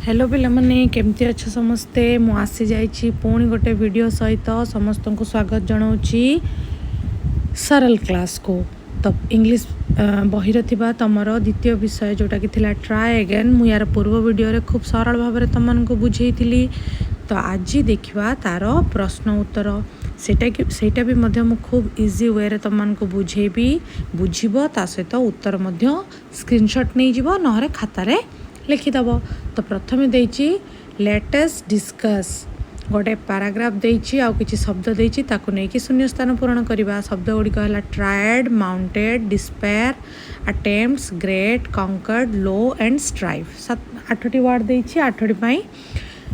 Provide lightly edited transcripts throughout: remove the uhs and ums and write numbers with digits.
Hello पिलामाने केमती अच्छे समस्ते मु आसी जाइछि पुणी गोटे वीडियो सहित समस्त को स्वागत जनाऊँगी सरल क्लास को। तो इंग्लिश बहिर थिबा तमर द्वितीय विषय जोटा कि थिला ट्राई अगेन मु यार पूर्व वीडियो रे खूब सरल भाव में तुम को बुझेइथिली। तो आज देखिबा तार प्रश्न उत्तर सेटा भी मध्य मु खूब इजी वे रे तुम को बुझेबी बुझिबो ता सहित उत्तर मध्य स्क्रीनशॉट नहीं जीवो नहरे खाता रे लिखिदेव। तो प्रथम देइछि लेटेस्ट डिस्कस गोटे पैराग्राफ देइछि आउ किछि शब्द देइछि ताकु नै कि शून्य स्थान पूरण करिबा। शब्द गुडी कहला tried, mounted, despair, attempts, great, conquered, low and strive. 8टी वर्ड देइछि। 8टी पई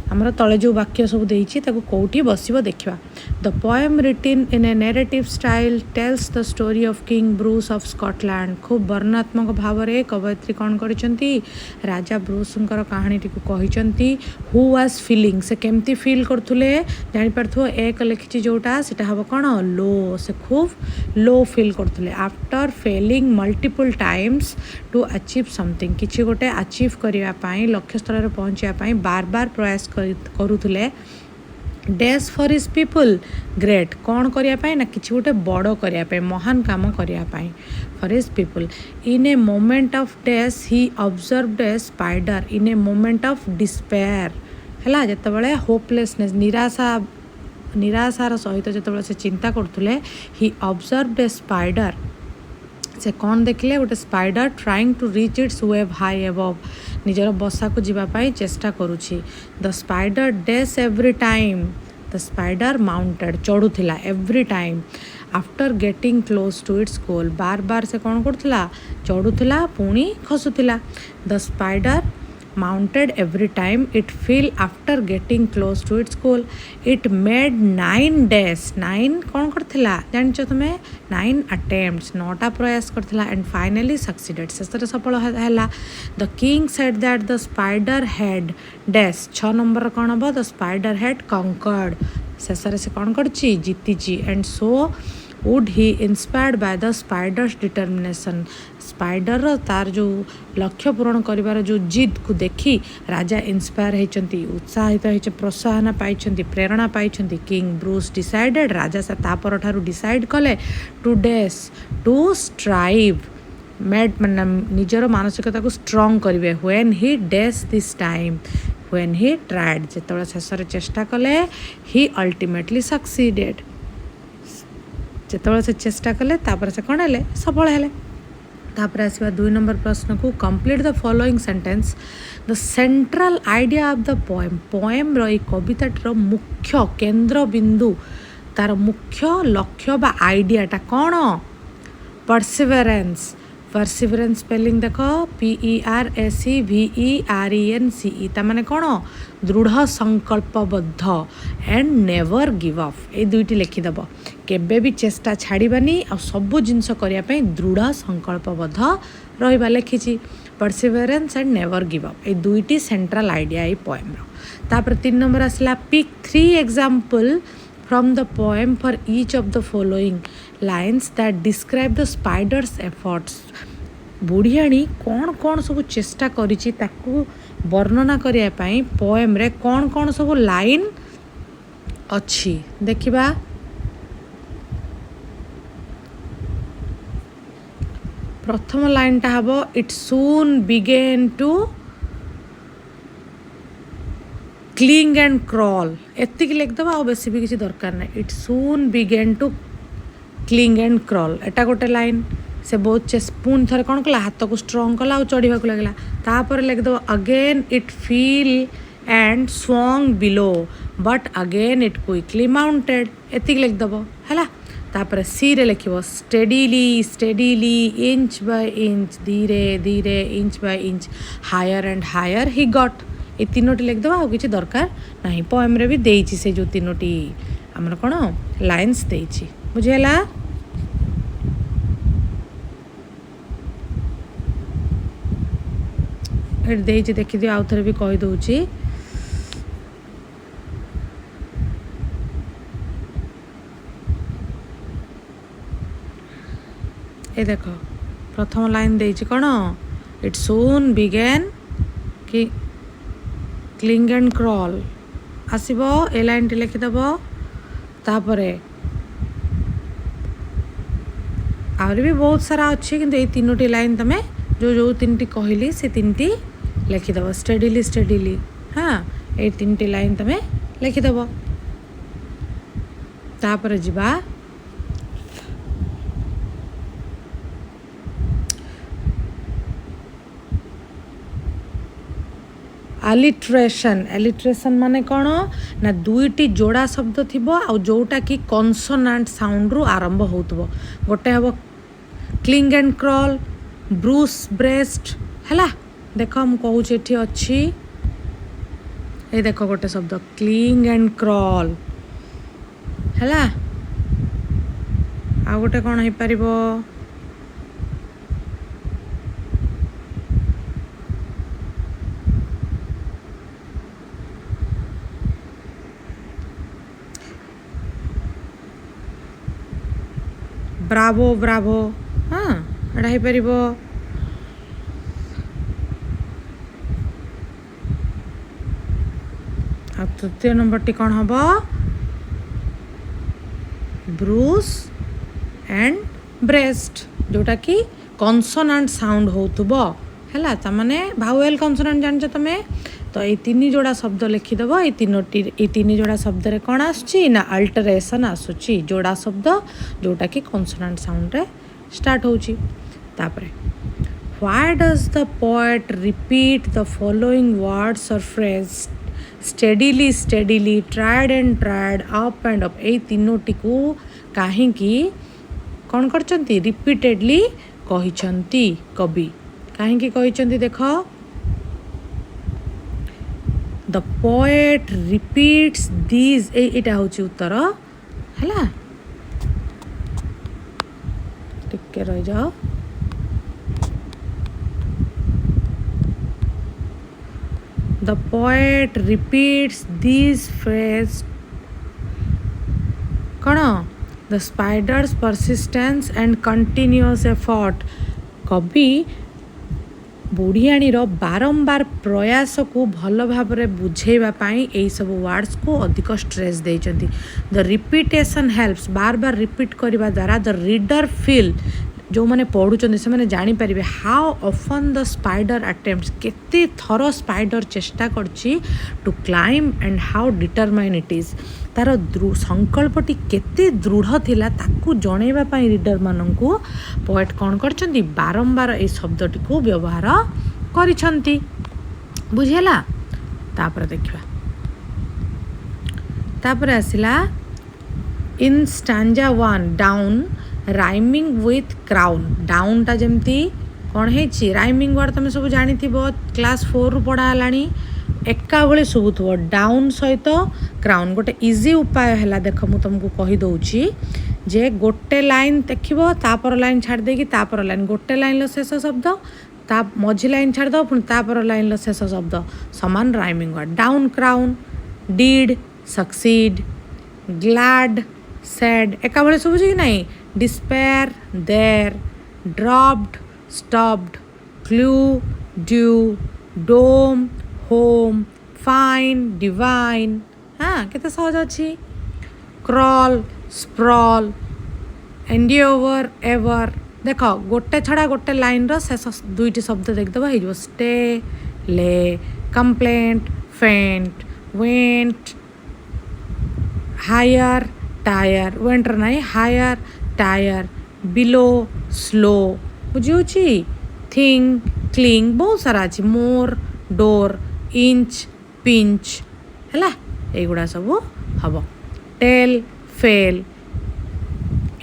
हमर तले जो वाक्य सब देइछि ताकु कोठी बसिबो देखिबा। The poem written in a narrative style tells the story of king Bruce of Scotland. खूब वर्णनात्मक भाव में कवयित्री कौन करिसंती राजा ब्रूसंकर कहानी टी कहिसंती। हु वाज फीलिंग से केमती फील करथुले जानि पारथो एक लिखिछि जोटा सेटा हबो कोन लो। से खूब लो फील करथुले after failing multiple times to achieve something. किछि गोटे अचीव करिया पई लक्ष्य स्तर रे पहुंचिया पई बार बार प्रयास करूथुले। Dash for his people great कौन करिया ना किछि गोटे बड़ करिया महान काम करिया for his people. In a moment of dash he observed A spider in a moment of despair है जिते होपलेसनेस निराशार सहित जिते से चिंता करथुले ही ऑब्जर्व्ड ए स्पाइडर से कौन देखिले गोटे spider trying to reach its web high above निजर बसा को जीवाई चेष्टा करुछि। The spider dash every time the spider mounted चढ़ुला every time after getting close to its goal बार बार से कौन करथुला चढ़ुला पुणी खसुला। The spider mounted every time it fell after getting close to its goal. It made 9 days 9 कौन करथिला जानचो तुमे 9 attempts 9टा प्रयास करथिला and finally succeeded शेषरे सफल हैला। The king said that the spider had dash 6 number कौन हबो the spider had conquered शेषरे से कौन करछि जीतिछि and so would he inspired by the spider's determination। Spider तार जो लक्ष्य पूरण करिवार जो जिद को देखी राजा इंस्पायर होइचंती उत्साहित होइचे प्रोत्साहन पाइचंती प्रेरणा पाइचंती। किंग ब्रूस डिसाइडेड राजा से तापर ठारू डिसाइड कले to dash to strive made मन निजर मानसिकता को स्ट्रांग करिवे when he dash this time when he tried जेतबे शेषरे चेष्टा कले ही अल्टीमेटली सक्सीडेड जेतबे से चेष्टा कले तापर से कोन हेले सफल हेले। तापर आसवा 2 नंबर प्रश्न को complete the following sentence the central idea of the poem रही कविताटर मुख्य केंद्र बिंदु तार मुख्य लक्ष्य बा आइडियाटा कौन परसिवरेंस स्पेलिंग देख PERSEVERENCE ता माने कौन दृढ़ संकल्पबद्ध एंड नेवर गिव अप ए दुईटी लिखिदेव केबे भी चेष्टा छाड़बानी आ सबू जिनस करने दृढ़ संकल्पबद्ध रहा लिखी perseverance and never give up ए दुईटी सेंट्रल आइडिया ये पोएम तापर 3 नंबर आसला pick 3 example from the poem for each of the following lines that describe the spider's efforts. बुढ़ियाणी कौन कौन सब चेष्टा करिछि ताकू वर्णना करिया पई पोएम रे कौन कौन सब लाइन अच्छी देखिबा। प्रथम लाइन टा हबो it soon began to cling and crawl एतिक लिखदबा आ बेसी भी किसी दरकार ना। It soon began to cling and crawl एटा गोटे लाइन से बहुत पुणी थरे कौन कला हाथ को स्ट्रंग कला और चढ़ा लगला तापर लिखदब again it fell and swung below but again it quickly mounted एतिक लिखदब है। तापर सी रे लिखिबो स्टेडीली इंच बाय इंच धीरे धीरे inch by inch higher and higher he got ये 3टी लिखदबा आ किछि दरकार नहीं। पोएम रे भी देइछि से जो 3टी हमर कोन लाइन्स देइछि बुझेला। एट देइछि देखि दियो आउ थरे भी कहि दउछि ए देखो प्रथम लाइन देइछि कोन इट सून बिगेन कि क्लिंग एंड क्रॉल आसीबो ए लाइन टी लिखि दबो तापरे आउरी भी बहुत सारा अच्छी किंतु ए तीनोटी लाइन तमे जो जो तीनटी कहली से तीनटी लिखि दबो स्टडीली स्टडीली हाँ ए तीनटी लाइन तमे लिखि दबो तापरे जिबा एलिट्रेशन माने कौन ना दुईटी जोड़ा शब्द थिबो आ जोटा कि कॉन्सोनेंट साउंड रु आरंभ होतबो गोटे हबो cling and crawl Bruce breast हैला देखो हम कहू एठी अच्छी ए देखो गोटे शब्द क्लिंग एंड क्रॉल हैला आ गोटे कौन है परिबो ब्रावो ब्रावो हाँ एटा हो पारिबो आ तृतीय नंबर टी कौन हम ब्रूस एंड ब्रेस्ट जोटा कि कॉन्सोनेंट साउंड होतुबो हैला त माने भावेल कॉन्सोनेंट जान तमे तो ये तीन जोड़ा शब्द लिखिदेव ये तीन जोड़ा शब्द रे कौन आसुची ना अल्टरेशन आसुची जोड़ा शब्द जोटा कि कॉन्सोनेंट साउंड रे स्टार्ट होची तापरे why does the poet repeat the following words और phrase steadily steadily tried and tried up and up ए तीनोटी को कहीं कौन करचंती रिपीटेडली कहिचंती कवि कहीं कहिचंती देखो द पोएट रिपीट्स दीज एटा होची उत्तर हैला टिके रह जाओ the poet repeats these phrase कौन the spider's persistence and continuous effort कवि बुढ़ियाणीर बारंबार प्रयास को भल भाव बुझेवाई यही सब वर्ड्स को अधिक स्ट्रेस देइचंती द रिपीटेशन हेल्प्स बार बार रिपीट करने द्वारा द रीडर फील जो मैंने पढ़ुं से मैंने जानीपर how often the spider attempts केते थर स्पाइडर चेष्टा करछि to climb and how determine it is तार संकल्पटी केते दृढ़ थिला ताकू जणैबा पई रीडर माननकू पोएट कौन करछंती बारंबार ए शब्दटी को व्यवहार करिछंती बुझिला तापर देखिबा तापर आसिला in stanza 1 down rhyming with crown down टा जमती कौन है राइमिंग वर्ड तुम सब जानी क्लास 4 रु पढ़ा हलानी एका भले शुभुव डाउन सहित क्राउन गोटे इजी उपाय है देख मु तुमको कही दउची जे गोटे लाइन देखिबो तापर लाइन छाड़ देगी तापर लाइन गोटे लाइन शेष शब्द ता मझी लाइन छाड़ दो पुणी तापर लाइन शेष शब्द समान rhyming word down crown deed succeed glad sad एका भले शुभुची कि नहीं despair there dropped stopped clue due dome home fine divine हाँ केते सहज अच्छी क्रॉल स्प्रॉल एंडिओवर एवर देख गोटे छड़ा गोटे लाइन शेष दुईटी शब्द देखदेव हो स्टे ले कंप्लेंट फेंट वेंट हायर टायर वेंटर नहीं हायर टायर बिलो स्लो बुझी थिंग क्लिंग बहुत सारा अच्छी मोर डोर इंच पिंच है एगुड़ा सब हम टेल फेल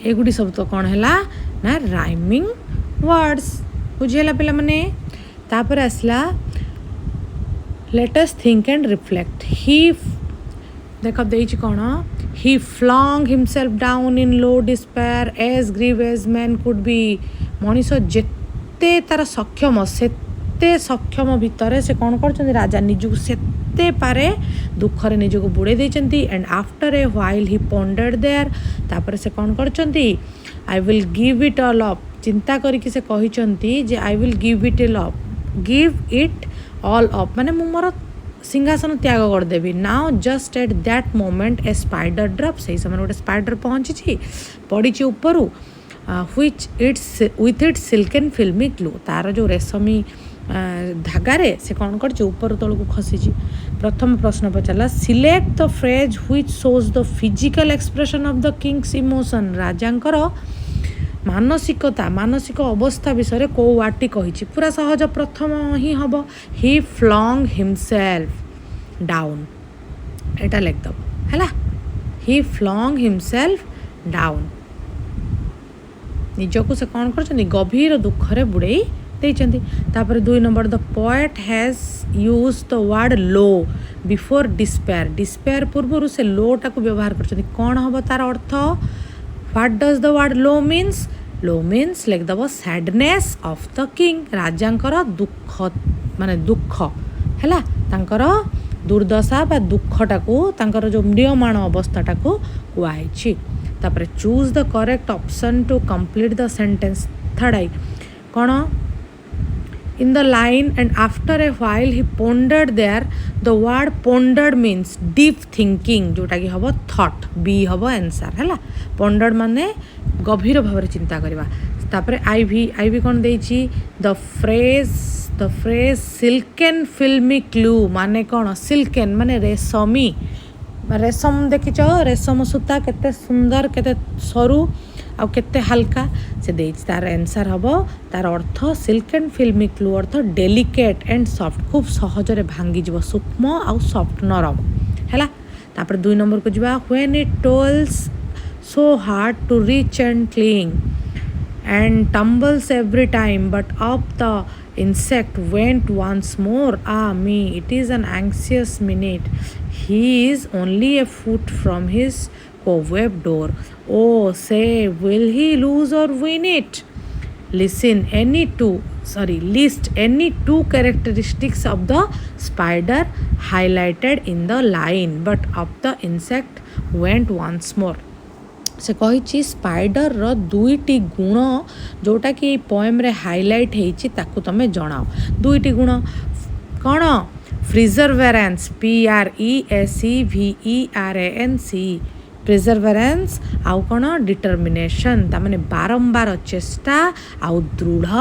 एगुड़ी सब तो कौन है ना राइमिंग वर्ड्स बुझेला पे मैंने तापर आसला let us think and reflect ही देख देइछि कौन he flung himself down in low despair as grieve as man could be मनीष जेते तार सक्षम सेते सक्षम भितर से कौन कर राजा निजक सेते पारे दुखरे निजक बुड़े देइचंती and after a while he pondered there तापर से कौन करचंती I will give it all up चिंता करके से कहिचंती जे I will give it all up give it all up माने मु मोर सिंहासन त्याग करदेवी now just at that moment a spider drop से समय गोटे स्पाइडर पहुँची पड़ी ऊपर which its with its silken filmy glue तार जो रेशमी धागारे से कौन कर ऊपर तल को खसी। प्रथम प्रश्न पचारा select the phrase which shows the physical expression of the king's emotion राजांकर मानसिकता मानसिक अवस्था विषय कौ वार्टी कही पूरा सहज प्रथम ही हम ही फ्लंग हिमसेल्फ डाउन एटा लिखदब है ही फ्लंग हिमसेल्फ डाउन निजक से कौन कर गभीर दुखरे बुड़े तापर 2 number the poet has use the word low before despair despair पूर्व से लो टाक व्यवहार कर कौन हम तार अर्थ what does the word low means लिखदब सैडनेस ऑफ द किंग राजांकर दुख माने दुख है दुर्दशा बा दुखटाकू तांकर जो म्रियमाण अवस्थाटा को कुआई। तापर choose the correct option to complete the sentence third I कौन in the line and after a while he pondered there the word pondered means deep thinking जोटा कि हबो thought b हबो आंसर हैला pondered माने गभीर भाव चिंता करवा। तापर आईवी कौन देछि the phrase silken filmy glue माने कौन silken माने रेशमी रेशम देखिच रेशम सूता केते सुंदर केते सरू आउ केते हल्का से देछि तार आंसर हबो तार अर्थ सिल्क एंड फिल्मी glue earth delicate and soft खूब सहज रे भांगी जीव सूक्ष्म आउ सॉफ्ट नरम हैला। तापर 2 नंबर को जीवा when it toils so hard to reach and cling and tumbles every time but up the insect went once more me it is an anxious minute he is only a foot from his cobweb door oh say will he lose or win it list any two characteristics of the spider highlighted in the line but up the insect went once more से कही spider रो 2टी गुण जोटा कि poem रे highlight होईची ताकू तमे जणाओ 2टी गुण कौन प्रिजर्वेरेंस PRESEVERANC प्रिजर्वेरेंस आउ कौन डिटर्मिनेशन तामाने बारंबार चेष्टा आउ दृढ़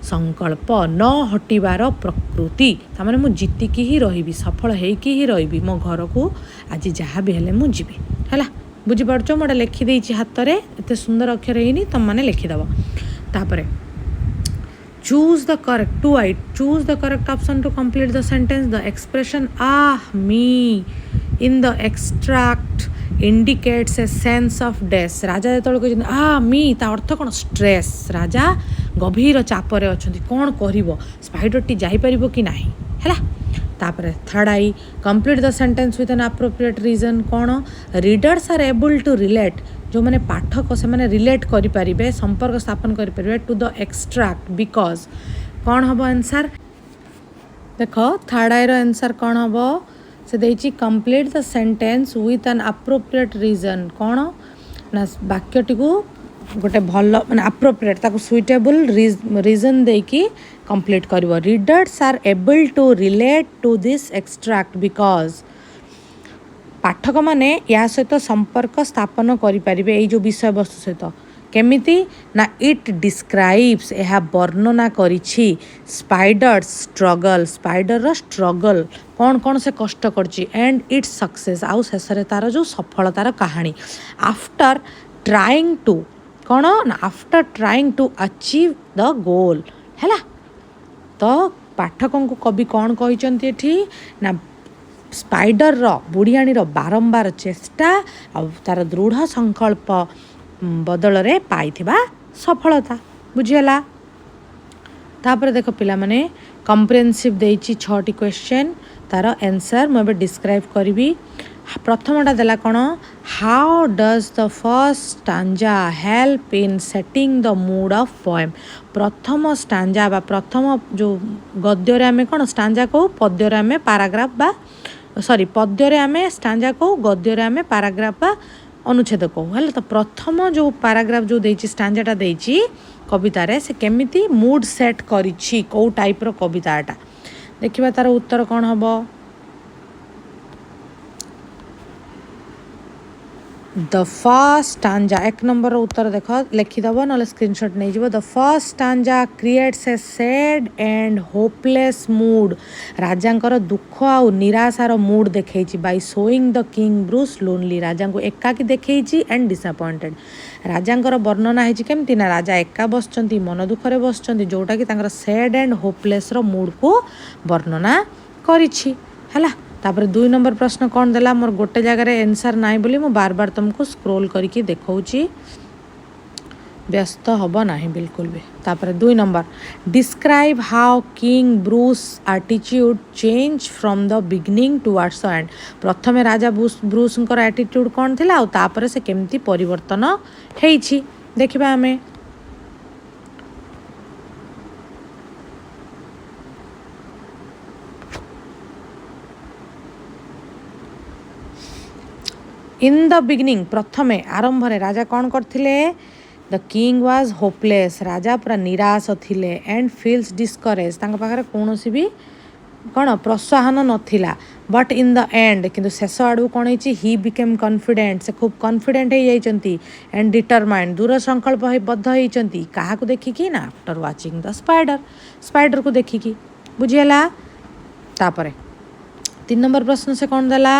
संकल्प न हटिबार प्रकृति तामाने मु जीतिकी ही रहिबी सफल हेकी ही रहिबी मो घर को आज जहाँ भी हेले मु जीबी हैला बुझीपार मोटा लिखिदे हाथ में एत सुंदर अक्षर है तुम मैंने लिखिदेव। तापर choose the correct option to complete the sentence the expression me in the extract indicates a sense of डेस राजा जो कहते मी ता अर्थ कौन स्ट्रेस राजा गभीर चापर अच्छा कौन कर स्पाइडर टी जापर कि नहीं है। तापर third I complete the sentence with an appropriate reason कौन readers are able to relate जो मैंने पाठक से मैंने रिलेट करें संपर्क स्थापन करें टू द एक्सट्रैक्ट बिकॉज कौन हम आंसर देख थर्ड आई आंसर कौन हम से देछि complete the sentence with an appropriate reason कौन ना वाक्यटी को गोटे भल माने एप्रोप्रिएट ताको सुइटेबल रीजन देकी कंप्लीट करिवो readers are able to relate to this extract because पाठक माने या सहित संपर्क स्थापन करि परिबे एई जो विषय वस्तु सहित केमिति ना इट डिस्क्राइब्स यह वर्णना करिछि स्पाइडर रो स्ट्रगल कौन कौन से कष्ट करछि एंड इट्स सक्सेस आउ शेषरे तार जो सफलतार कहानी आफ्टर ट्राइंग टू कौन ना after trying to achieve the goal है तो पाठकों को कवि कौन कही ना स्पाइडर रो बुढ़ियाणी रो बारंबार चेष्टा और तार दृढ़ संकल्प बदल रे पाइथिबा सफलता बुझीला। तापर देख पिला माने कम्प्रेहेंसिव देइछि 6टी क्वेश्चन तार आंसर मुझे डिस्क्राइब करी। प्रथमटा देला कौन how does the first stanza help in setting the mood off poem प्रथम स्टांजा बा प्रथम जो गद्य आम कौन स्टांजा को पद्य आम पाराग्राफ बा सॉरी पद्य आम स्टांजा को गद्य आम पाराग्राफ बा अनुच्छेद को है तो प्रथम जो पाराग्राफ जो देछि स्टांजाटा देछि कवितारे से केमिति मूड सेट करिछि को टाइप रो कविताटा देखिबा तार उत्तर कौन हबो द फर्स्ट स्टांजा एक नंबर उत्तर देख लिखिदेव ना स्क्रीनशॉट नहीं जीव the first stanza creates a sad and hopeless mood राजांकर दुख आउ निराशार मूड देखई by showing the king Bruce lonely राजा को एकाकी देखई एंड डिसअपॉइंटेड राजांकर वर्णना है केमती ना राजा एका बसचंती मन दुखरे बसचंती जोटा कि तांकर सैड एंड होपलेस रो मूड को वर्णना करिछि हला तापर 2 नंबर प्रश्न कौन देला मोर गोटे जगह आंसर नाई बोली मु बार बार तुमको स्क्रोल करके देखौची व्यस्त हब नहीं बिल्कुल भी तापर 2 number describe how king Bruce attitude change from the beginning towards the end प्रथमे राजा ब्रूस एटीट्यूड कौन थिला तापर से केमती परिवर्तन हेइछि देखिबा हमें इन द बिगिनिंग प्रथमे आरंभ रे राजा कौन करथिले द किंग वाज होपलेस राजा पूरा निराश थिले एंड फील्स डिस्करेज तांका पाखरे कोनोसी भी कौन प्रोत्साहन नथिला बट इन द एंड किंतु शेष आड़ू कौन होइछि ही बिकेम कॉन्फिडेंट से खूब कॉन्फिडेंट हो जाइछंती एंड डिटरमाइंड दूर संकल्प बद्ध होइछंती काहा को देखिकी ना आफ्टर वाचिंग द स्पाइडर को देखिकी बुझियला तापरे 3 नंबर प्रश्न से कौन देला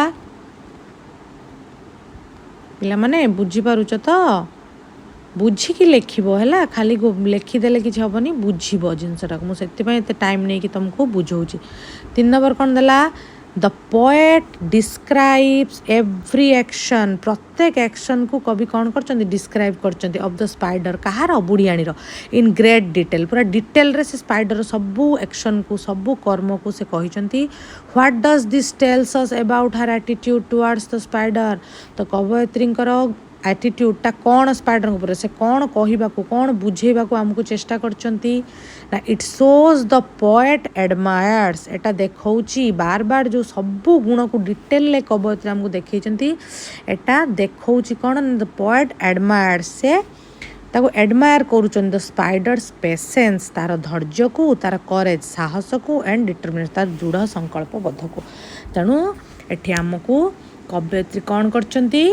पिला माने बुझी पारुच तो बुझिकी लेखिबो हैला खाली लेखिदेले किछि हबनी बुझिबो जिनसटा मु सेति पय एते टाइम नै कि तुमको बुझौची 3 नंबर कोन देला the poet describes every action प्रत्येक एक्शन को कवि कौन करचंती डिस्क्राइब करचंती ऑफ द स्पाइडर कहार बुढ़ियाणी इन ग्रेट डिटेल पूरा डिटेल रे से स्पाइडर सबू एक्शन को सबू कर्म को से कहिचंती what does this tells us about her attitude towards the spider तो कवयित्रींकर एटीट्यूडटा कौन स्पाइडर ऊपर से कौन कहवाक कौन बुझेबा आमको चेष्टा करचंती ना it shows the poet admires एटा देखौची बार बार जो सबू गुण को डिटेल ले कवयित्री आमको देखैचंती एटा देखौची कौन द पोएट एडमायर्स से ताको एडमायर करूचंती द स्पाइडर्स पेशेंस तार धैर्य को तार करेज साहस को एंड डिटरमिनेशन तार दृढ़ संकल्प बद्ध को तेणु एठी आमको कवयित्री कौन करचंती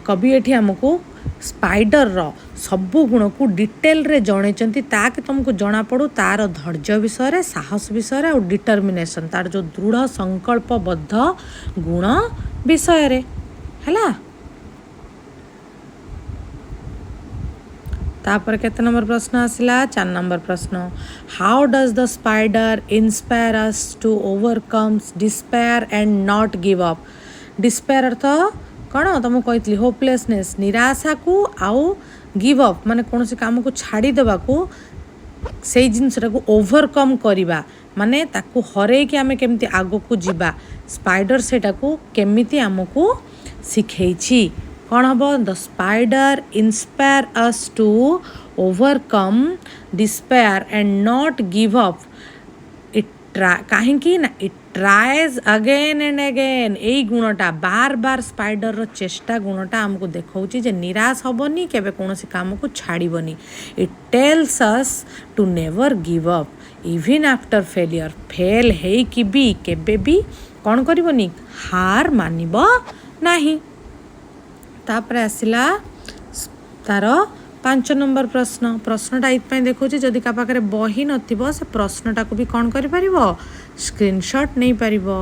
कवि एठी आमको स्पाइडर रो सबू गुण को डिटेल रे जणैचंती ताकि तुमको जना पड़ू तार धैर्य विषय रे साहस विषय रे और डिटरमिनेशन तार जो दृढ़ संकल्पबद्ध गुण विषय रे हैला तापर केते नंबर प्रश्न आसिला 4 नंबर प्रश्न how does the spider inspire us to overcome despair and not give up despair अर्थ कौन तुमको कहती होपलेसनेस निराशा को आउ गिव अप माने कौन से काम को छाड़ी देवा को से जिनसटा को ओवरकम करवा माने ताकू हरे कि आमे केमती आगो को जीवा स्पाइडर सेटा को केमिति आमको सिखेइछि कौन हम the spider inspire us to overcome despair and not give up कहीं ना it tries again and again यही गुणटा बार बार स्पाइडर चेष्टा गुणटा आमको देखौची जे निराश हबनी केबे कोनोसी काम को छाड़ीबनी it tells us to never give up even after failure fail है कि भी केबे भी कौन करबनी हार मानिबो नाही तापर आसिला तार 5 नंबर प्रश्नटा ये देखो जदि का पाखे बही नथिबो से प्रश्नटा को भी कौन करि परिबो स्क्रीनशॉट नहीं पारिबो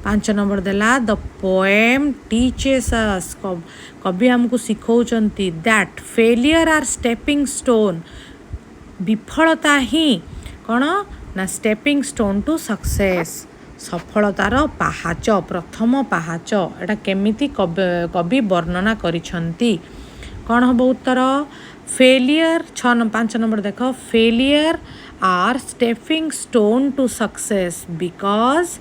5 नंबर देला द पोएम टीचेस अस कवि हमको सिखौचंती that failure are stepping stone विफलता ही कौन ना स्टेपिंग स्टोन टू सक्सेस सफलतार पाहाच प्रथम पाहाच एटा केमिति कवि वर्णना करिसंती कौन हम उत्तर फेलियर 5 नंबर देख failure are stepping stone to success because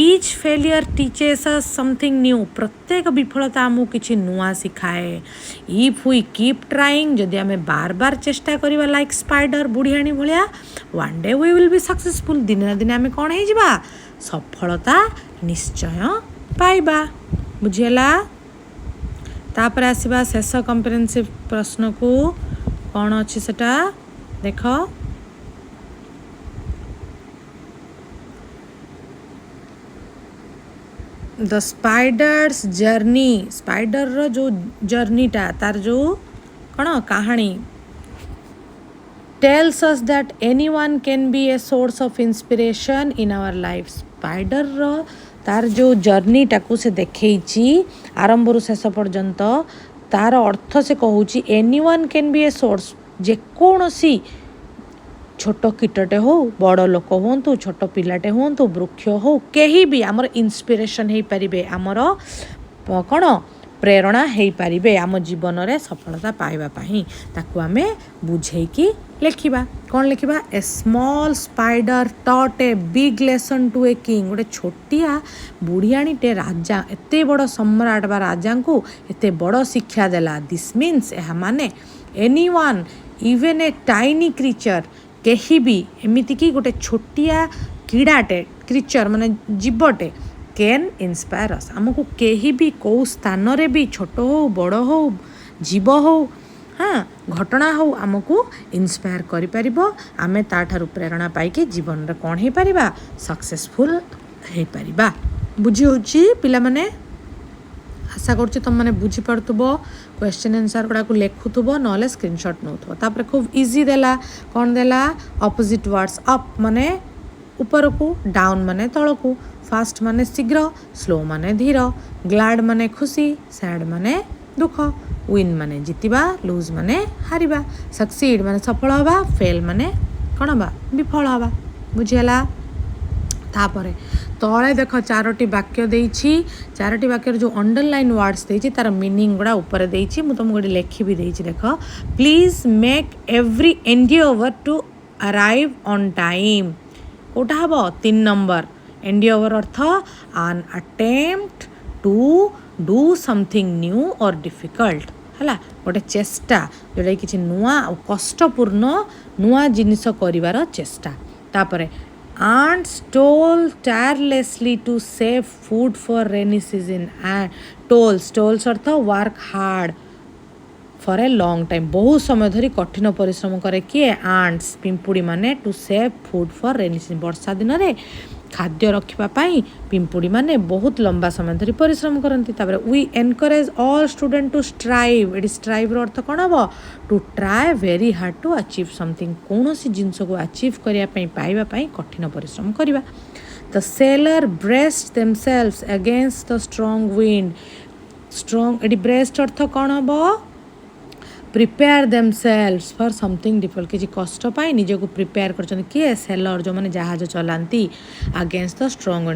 each failure teaches us something new प्रत्येक विफलता आमको किसी नुआ सिखाए इफ वी कीप ट्राइंग जदि आम बार बार चेष्टा करवा लाइक स्पाइडर बुढ़ियाणी भाया one day we will be successful दिन ना दिन आम कौन हो सफलता निश्चय पाइबा बुझीला तापर आसवा शेष कम्प्रिहेंसिव प्रश्न को कौन अच्छी सेटा देख द स्पाइडर्स जर्नी स्पाइडर जो जर्नीटा तार जो कौन कहानी tells us that anyone can be a source of inspiration in our life spider तार जो जर्नीटा को से देखी आरंभ रु शेष पर्यंत तार अर्थ से कहूँ anyone can be a source जेकोसी छोट कीटटे हो बड़ लोक हूँ छोट पिलाटे हूँ वृक्ष हो कहीं भी आमर इंस्पिरेशन हो पारे आमर कौन प्रेरणा हो पारे आम जीवन में सफलता पाइबापी ताकू आम बुझेकी लिखा कौन लिखा a small spider taught a big lesson to a king गोटे छोटिया बुढ़ियाणीटे राजा एते बड़ सम्राट बा राजा को एते बड़ शिक्षा देला दिस मीन्स यह माने एनीवन इवन ए टाइनी क्रिचर कहीं भी एमती कि गोटे छोटिया कीड़ाटे क्रिचर माने जीवटे कैन इंस्पायर अस आमको कहीं भी कौ स्थान रे भी छोट हो बड़ हो जीव हो हाँ घटना हो आमको इंस्पायर करि आमे ताठारु प्रेरणा पाइके जीवन रे कौन हो पारिबा सक्सेसफुल हो पारिबा बुझी होची पिला माने आशा करुच्ची तुम मैंने बुझीपार्थुब क्वेश्चन आंसर गुड़ा को लिखुथुब ना स्क्रीनशॉट नौथुब तापर खूब इजी देला कौन देला अपोजिट वर्ड्स अप माने ऊपर को डाउन माने तल को फास्ट माने शीघ्र स्लो माने धीर ग्लैड माने खुशी सैड माने दुख विन माने जीतिबा लूज माने हारिबा सक्सीड माने सफल हवा फेल माने कौन हवा विफल हवा बुझीगला तापरे तले देख चारोटी वाक्य देइछि चारोटी वाक्य जो अंडरलाइन वर्ड्स देइछि तार मीनिंग गुड़ा ऊपर देइछि मु तुमको गोटे लेखि भी देइछि देख please make every endeavour to arrive on time कोटा हबो 3 नंबर एंडियोवर अर्थ an attempt to do something new or difficult है गोटे चेष्टा जोटा कि नुआ कष्टपूर्ण नुआ जिनिस करिवार चेष्टा तापरे ants toil tirelessly to save food for rainy season and tolls earth work hard for a long time बहुत समय धरी कठिन परिश्रम करे किए ants पिंपुड़ी माने to save food for rainy season वर्षा दिन रे खाद्य रखिबापाई पिंपुड़ी माने बहुत लंबा समय धरी परिश्रम करती तापर we encourage all student to strive एडी स्ट्राइव रो अर्थ कोन हबो to try very hard to achieve something कोनोसी जिंस को अचीव करिया पई पाइबा पई कठिन परिश्रम करिबा the sailor breast themselves against the strong wind strong एडी ब्रेस्ट अर्थ कोन हबो prepare themselves for something difficult किसी कष्ट पाई निज को प्रिपेयर कर किए सेलर जो मैंने जहाज चलाती अगेंस्ट द स्ट्रंग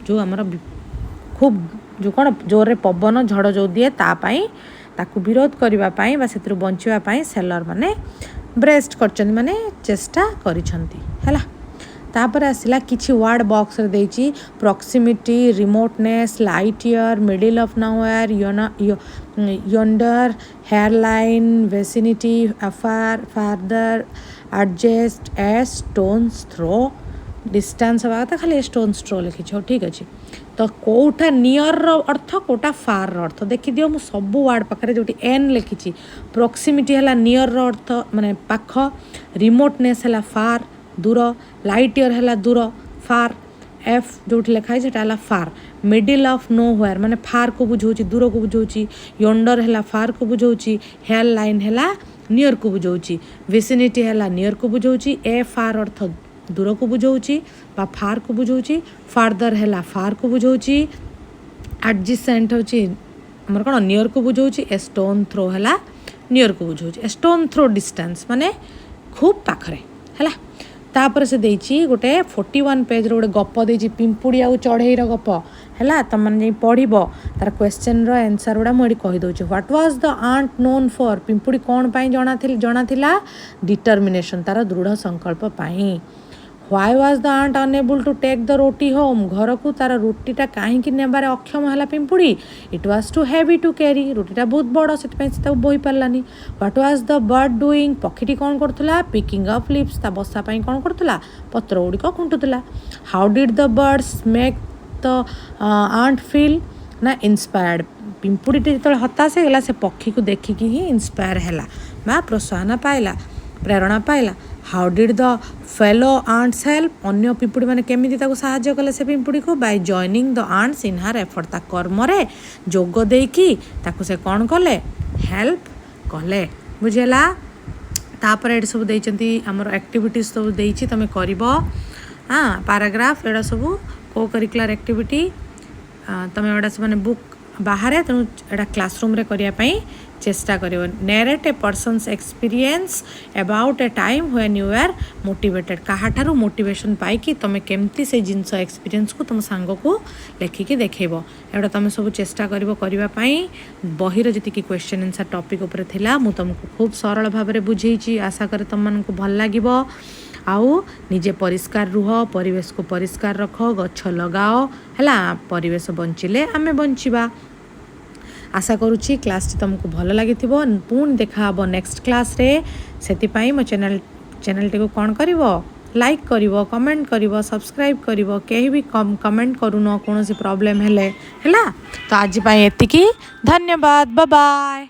जो आमर खूब जो कौन जोरे पवन झड़ जो दिए तापाई ताकू विरोध करने से बचापी सेलर माने ब्रेस्ट कर माने चेष्टा करिछंती तापर आसला किछि वर्ड बॉक्स रे देछि proximity remoteness light year middle of nowhere yonder hairline vicinity afar farther adjust a stone's throw distance हवा था खाली स्टोन्स थ्रो लिखी ठीक अच्छे तो कोटा नियर रो अर्थ कोटा फार रो अर्थ देखि दियो मु सब वर्ड पाखरे जोटी एन लिखी प्रॉक्सिमिटी हला नियर रो अर्थ माने पाख रिमोटनेस हला फार दूर लाइट ईयर है दूर फार एफ जो लिखाई है फार मिडिल ऑफ नो व्वेयर माने फार को बुझाऊँ दूर को बुझाऊँ यंडर है फार को बुझाऊँ हेयर लाइन है नियर को बुझाऊँ विसिनिटी है नियर को बुझाऊँ ए फार अर्थ दूर को बुझाऊँ बा फार को बुझाऊँ फार्दर है फार को बुझाऊँ एडजेसेंट होची हमर कौन नियर को बुझाऊँ ए स्टोन थ्रो है नियर को बुझाऊँ स्टोन थ्रो डिस्टेंस माने खूब पाखरे है तापर से देछि गोटे 41 पेज रो गोटे गप देछि पिंपुड़ी आ चढ़ई रो गप हैला त माने पढिबो तार क्वेश्चन रो आंसर उडा मोडी कहि दोछि what was the ant known for पिंपुड़ी कोन पाई जणा थिला डिटरमिनेशन तार दृढ़ संकल्प पाई why was the ant unable to take the roti home घर को तार रोटीटा कहीं नेबार अक्षम है पिंपुड़ी it was too heavy to carry रोटीटा बहुत बड़ से बोई पारानी what was the bird doing पक्षीटी कौन करुला पिकिंग अप लिप्स ता बसा कौन करुला पत्र गुड़िक खुंटुला how did the birds make the ant feel ना इंस्पायर्ड पिंपुड़ी जो हताश होगा से पक्षी को देखिकी ही इंस्पायर है प्रोत्साहन पाइला प्रेरणा पाइला how did the fellow ants help अन्य पिंपुड़ी मैंने केमिति ताको साहाय्य कले से पिंपुड़ी को by joining the ants in her effort ता कर्म रे जोग देकी ताको से कौन कले हेल्प कले बुझेला तापर एट सब देइचंती हमर एक्टिविटीज सब देइची तमे करिवो हाँ पैराग्राफ एडा सब को करिकुलर एक्टिविटी तमे एडा सब माने बुक बाहर तेणु एटा क्लासरूम रे करिया पई चेष्टा करिवो narrate a person's experience about a time when you are motivated काहाठारू मोटिवेशन पाई कि तमे केमती से जिंस एक्सपीरियंस को तुम सांग को लेखिकी देखैबो एटा तमे सब चेष्टा करिवो करिवा पई बहिर जति कि क्वेश्चन आंसर टॉपिक ऊपर थिला मु तुमको खूब सरल भाव में बुझेइची आशा करे तुम मानक भल लागिवो आउ निजे परिष्कार रुह परिवेश को परिष्कार रख गछ लगाओ हैला परिवेश बंचिले आमे बंचिबा आशा करुच्ची क्लास तुमको भल लगी पुणी देखा नेक्स्ट क्लास रे सेति पाई मो चैनल टी को कौन करिवो लाइक करिवो कमेंट करिवो सब्सक्राइब करिवो केही भी कमेंट करूनो कोनोसी प्रॉब्लम हेले हैला तो आज पाई एतिकी धन्यवाद बाय बाय।